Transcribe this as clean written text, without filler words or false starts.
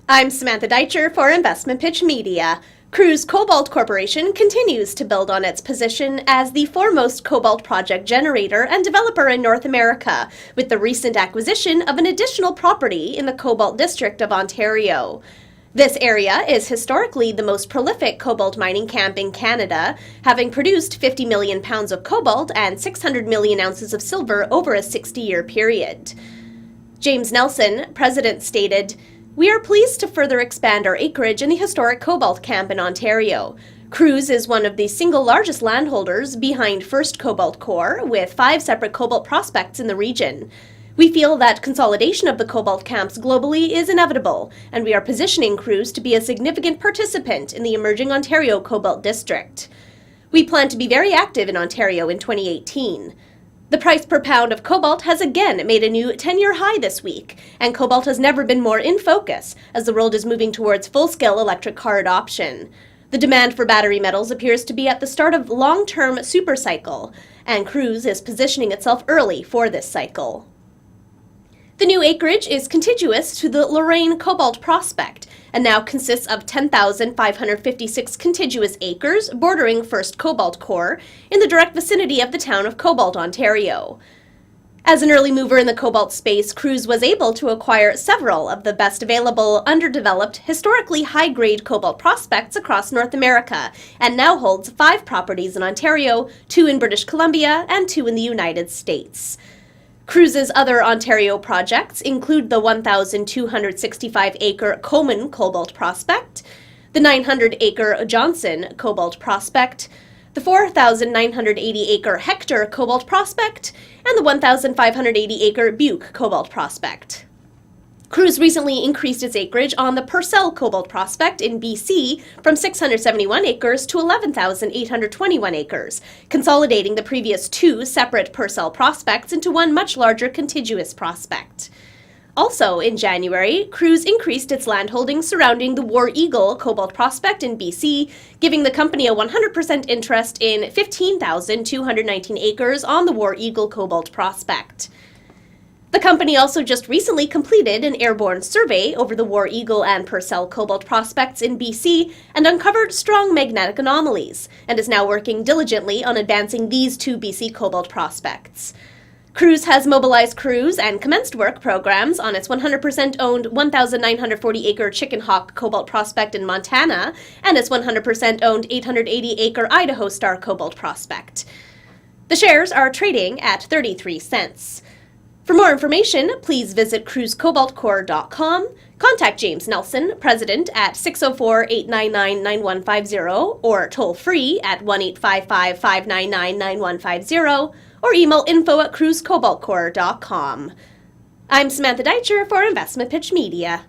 I'm Samantha Deitcher for Investmentpitch Media. Cruz Cobalt Corporation continues to build on its position as the foremost cobalt project generator and developer in North America, with the recent acquisition of an additional property in the Cobalt District of Ontario. This area is historically the most prolific cobalt mining camp in Canada, having produced 50 million pounds of cobalt and 600 million ounces of silver over a 60-year period. James Nelson, president, stated, "We are pleased to further expand our acreage in the historic cobalt camp in Ontario. Cruz is one of the single largest landholders behind First Cobalt Corp, with 5 separate cobalt prospects in the region. We feel that consolidation of the cobalt camps globally is inevitable, and we are positioning Cruz to be a significant participant in the emerging Ontario Cobalt District. We plan to be very active in Ontario in 2018. The price per pound of cobalt has again made a new 10-year high this week, and cobalt has never been more in focus as the world is moving towards full-scale electric car adoption. The demand for battery metals appears to be at the start of long-term supercycle, and Cruz is positioning itself early for this cycle. The new acreage is contiguous to the Lorraine Cobalt Prospect and now consists of 10,556 contiguous acres bordering First Cobalt Corp in the direct vicinity of the town of Cobalt, Ontario. As an early mover in the cobalt space, Cruz was able to acquire several of the best available, underdeveloped, historically high-grade cobalt prospects across North America and now holds 5 properties in Ontario, 2 in British Columbia, and 2 in the United States. Cruz's other Ontario projects include the 1,265-acre Coman Cobalt Prospect, the 900-acre Johnson Cobalt Prospect, the 4,980-acre Hector Cobalt Prospect, and the 1,580-acre Buke Cobalt Prospect. Cruz recently increased its acreage on the Purcell Cobalt Prospect in BC from 671 acres to 11,821 acres, consolidating the previous 2 separate Purcell prospects into one much larger contiguous prospect. Also in January, Cruz increased its landholding surrounding the War Eagle Cobalt Prospect in BC, giving the company a 100% interest in 15,219 acres on the War Eagle Cobalt Prospect. The company also just recently completed an airborne survey over the War Eagle and Purcell Cobalt prospects in BC and uncovered strong magnetic anomalies, and is now working diligently on advancing these 2 BC cobalt prospects. Cruz has mobilized crews and commenced work programs on its 100% owned 1,940-acre Chicken Hawk Cobalt Prospect in Montana and its 100% owned 880-acre Idaho Star Cobalt Prospect. The shares are trading at 33 cents. For more information, please visit cruzcobaltcorp.com, contact James Nelson, President, at 604-899-9150, or toll-free at 1-855-599-9150, or email info@cruzcobaltcorp.com. I'm Samantha Deitcher for Investmentpitch Media.